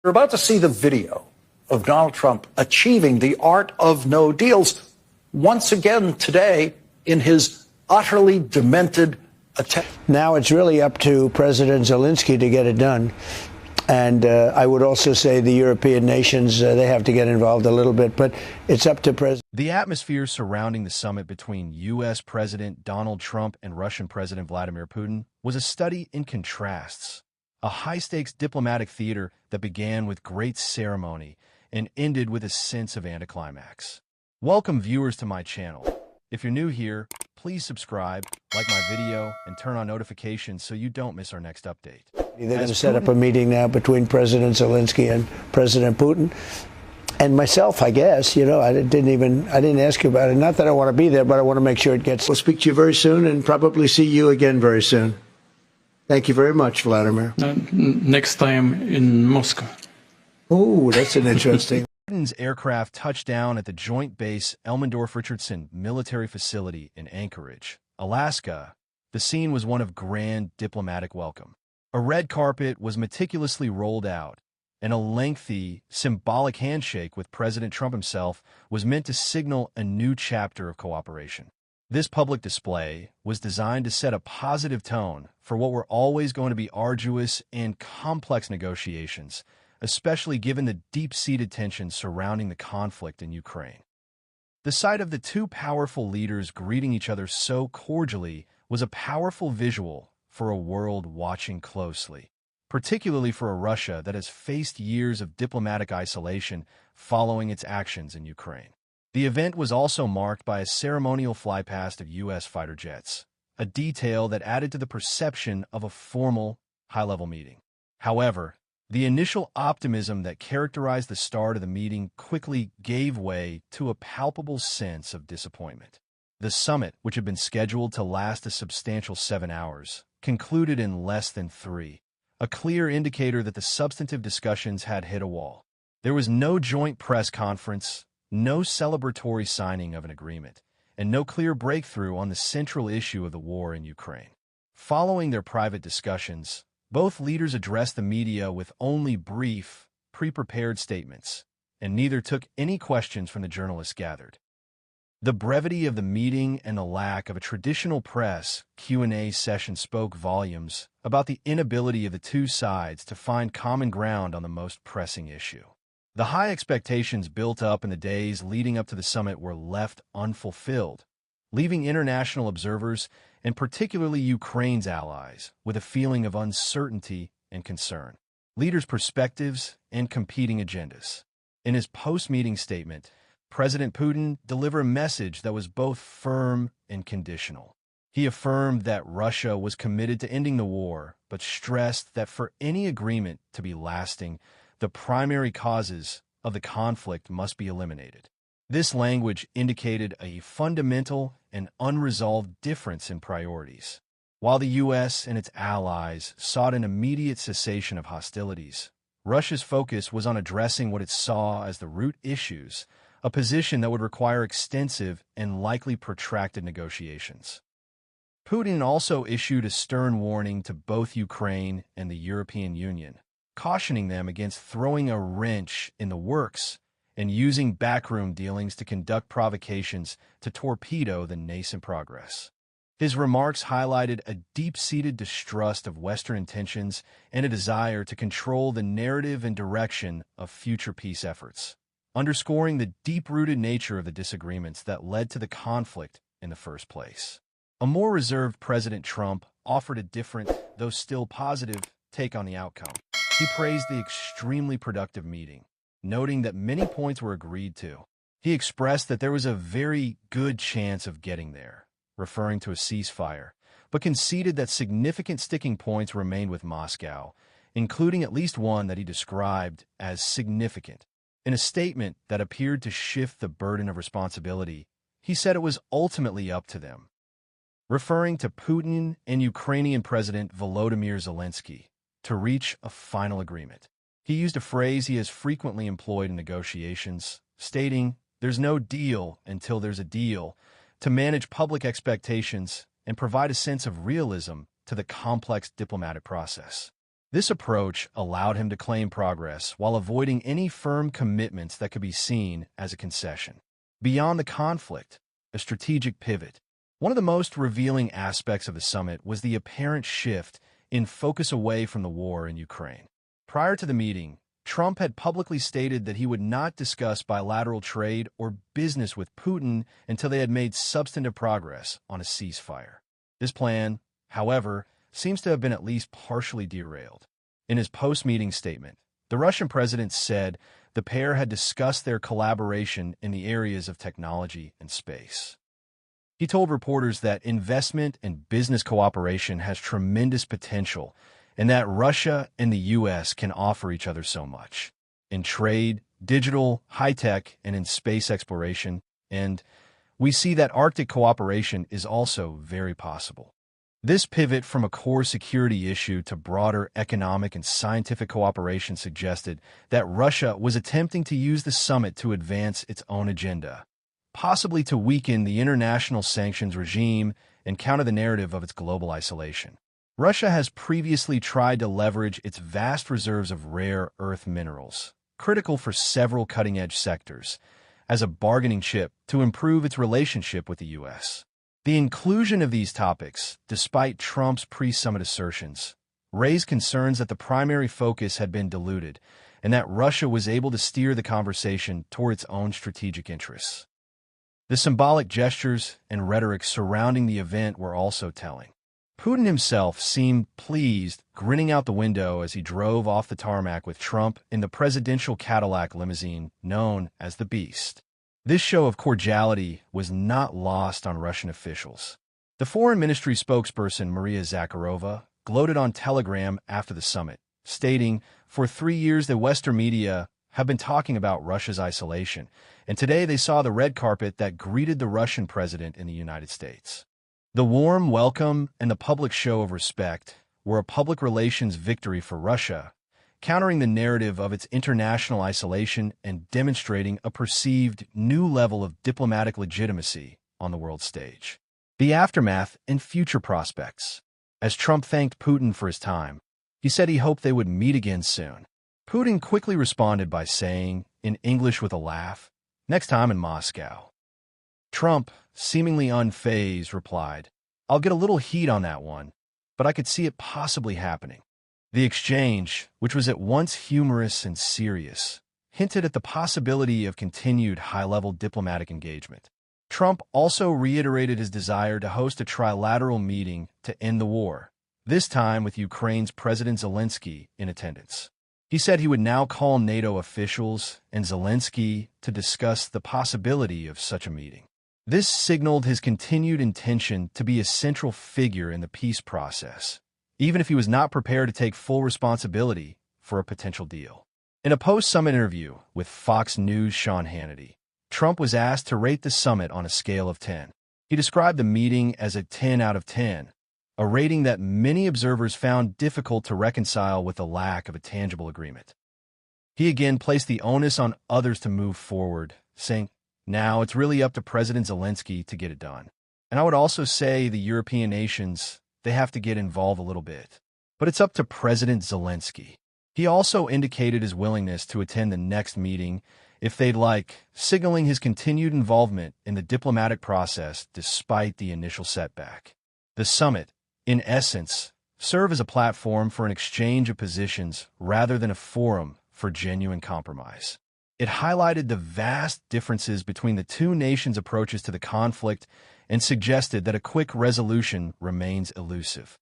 You're about to see the video of Donald Trump achieving the art of no deals once again today in his utterly demented attempt. Now it's really up to President Zelensky to get it done. And I would also say the European nations, they have to get involved a little bit, but it's up to President. The atmosphere surrounding the summit between U.S. President Donald Trump and Russian President Vladimir Putin was a study in contrasts, a high-stakes diplomatic theater that began with great ceremony and ended with a sense of anticlimax. Welcome viewers to my channel. If you're new here, please subscribe, like my video, and turn on notifications so you don't miss our next update. They're going to set up a meeting now between President Zelensky and President Putin. And myself, I guess, you know, I didn't ask you about it. Not that I want to be there, but I want to make sure it gets. We'll speak to you very soon and probably see you again very soon. Thank you very much, Vladimir. Next time in Moscow. Oh, that's an interesting. Putin's aircraft touched down at the Joint Base Elmendorf-Richardson military facility in Anchorage, Alaska. The scene was one of grand diplomatic welcome. A red carpet was meticulously rolled out, and a lengthy, symbolic handshake with President Trump himself was meant to signal a new chapter of cooperation. This public display was designed to set a positive tone for what were always going to be arduous and complex negotiations, especially given the deep-seated tensions surrounding the conflict in Ukraine. The sight of the two powerful leaders greeting each other so cordially was a powerful visual for a world watching closely, particularly for a Russia that has faced years of diplomatic isolation following its actions in Ukraine. The event was also marked by a ceremonial flypast of U.S. fighter jets, a detail that added to the perception of a formal, high-level meeting. However, the initial optimism that characterized the start of the meeting quickly gave way to a palpable sense of disappointment. The summit, which had been scheduled to last a substantial 7 hours, concluded in less than 3, a clear indicator that the substantive discussions had hit a wall. There was no joint press conference, no celebratory signing of an agreement, and no clear breakthrough on the central issue of the war in Ukraine. Following their private discussions, both leaders addressed the media with only brief, pre-prepared statements, and neither took any questions from the journalists gathered. The brevity of the meeting and the lack of a traditional press Q&A session spoke volumes about the inability of the two sides to find common ground on the most pressing issue. The high expectations built up in the days leading up to the summit were left unfulfilled, leaving international observers, and particularly Ukraine's allies, with a feeling of uncertainty and concern. Leaders' perspectives and competing agendas. In his post-meeting statement, President Putin delivered a message that was both firm and conditional. He affirmed that Russia was committed to ending the war, but stressed that for any agreement to be lasting, the primary causes of the conflict must be eliminated. This language indicated a fundamental and unresolved difference in priorities. While the U.S. and its allies sought an immediate cessation of hostilities, Russia's focus was on addressing what it saw as the root issues, a position that would require extensive and likely protracted negotiations. Putin also issued a stern warning to both Ukraine and the European Union, cautioning them against throwing a wrench in the works and using backroom dealings to conduct provocations to torpedo the nascent progress. His remarks highlighted a deep-seated distrust of Western intentions and a desire to control the narrative and direction of future peace efforts, underscoring the deep-rooted nature of the disagreements that led to the conflict in the first place. A more reserved President Trump offered a different, though still positive, take on the outcome. He praised the extremely productive meeting, noting that many points were agreed to. He expressed that there was a very good chance of getting there, referring to a ceasefire, but conceded that significant sticking points remained with Moscow, including at least one that he described as significant. In a statement that appeared to shift the burden of responsibility, he said it was ultimately up to them, referring to Putin and Ukrainian President Volodymyr Zelensky to reach a final agreement. He used a phrase he has frequently employed in negotiations, stating, "There's no deal until there's a deal," to manage public expectations and provide a sense of realism to the complex diplomatic process. This approach allowed him to claim progress while avoiding any firm commitments that could be seen as a concession. Beyond the conflict, a strategic pivot. One of the most revealing aspects of the summit was the apparent shift in focus away from the war in Ukraine. Prior to the meeting, Trump had publicly stated that he would not discuss bilateral trade or business with Putin until they had made substantive progress on a ceasefire. This plan, however, seems to have been at least partially derailed. In his post-meeting statement, the Russian president said the pair had discussed their collaboration in the areas of technology and space. He told reporters that investment and business cooperation has tremendous potential and that Russia and the U.S. can offer each other so much in trade, digital, high-tech, and in space exploration, and we see that Arctic cooperation is also very possible. This pivot from a core security issue to broader economic and scientific cooperation suggested that Russia was attempting to use the summit to advance its own agenda, possibly to weaken the international sanctions regime and counter the narrative of its global isolation. Russia has previously tried to leverage its vast reserves of rare earth minerals, critical for several cutting-edge sectors, as a bargaining chip to improve its relationship with the U.S. The inclusion of these topics, despite Trump's pre-summit assertions, raised concerns that the primary focus had been diluted and that Russia was able to steer the conversation toward its own strategic interests. The symbolic gestures and rhetoric surrounding the event were also telling. Putin himself seemed pleased, grinning out the window as he drove off the tarmac with Trump in the presidential Cadillac limousine known as the Beast. This show of cordiality was not lost on Russian officials. The Foreign Ministry spokesperson Maria Zakharova gloated on Telegram after the summit, stating, "For 3 years the Western media have been talking about Russia's isolation, and today they saw the red carpet that greeted the Russian president in the United States." The warm welcome and the public show of respect were a public relations victory for Russia, countering the narrative of its international isolation and demonstrating a perceived new level of diplomatic legitimacy on the world stage. The aftermath and future prospects. As Trump thanked Putin for his time, he said he hoped they would meet again soon. Putin quickly responded by saying, in English with a laugh, "Next time in Moscow." Trump, seemingly unfazed, replied, "I'll get a little heat on that one, but I could see it possibly happening." The exchange, which was at once humorous and serious, hinted at the possibility of continued high-level diplomatic engagement. Trump also reiterated his desire to host a trilateral meeting to end the war, this time with Ukraine's President Zelensky in attendance. He said he would now call NATO officials and Zelensky to discuss the possibility of such a meeting. This signaled his continued intention to be a central figure in the peace process, even if he was not prepared to take full responsibility for a potential deal. In a post-summit interview with Fox News' Sean Hannity, Trump was asked to rate the summit on a scale of 10. He described the meeting as a 10 out of 10, a rating that many observers found difficult to reconcile with the lack of a tangible agreement. He again placed the onus on others to move forward, saying, "Now it's really up to President Zelensky to get it done. And I would also say the European nations, they have to get involved a little bit. But it's up to President Zelensky." He also indicated his willingness to attend the next meeting if they'd like, signaling his continued involvement in the diplomatic process despite the initial setback. The summit, in essence, served as a platform for an exchange of positions rather than a forum for genuine compromise. It highlighted the vast differences between the two nations' approaches to the conflict and suggested that a quick resolution remains elusive.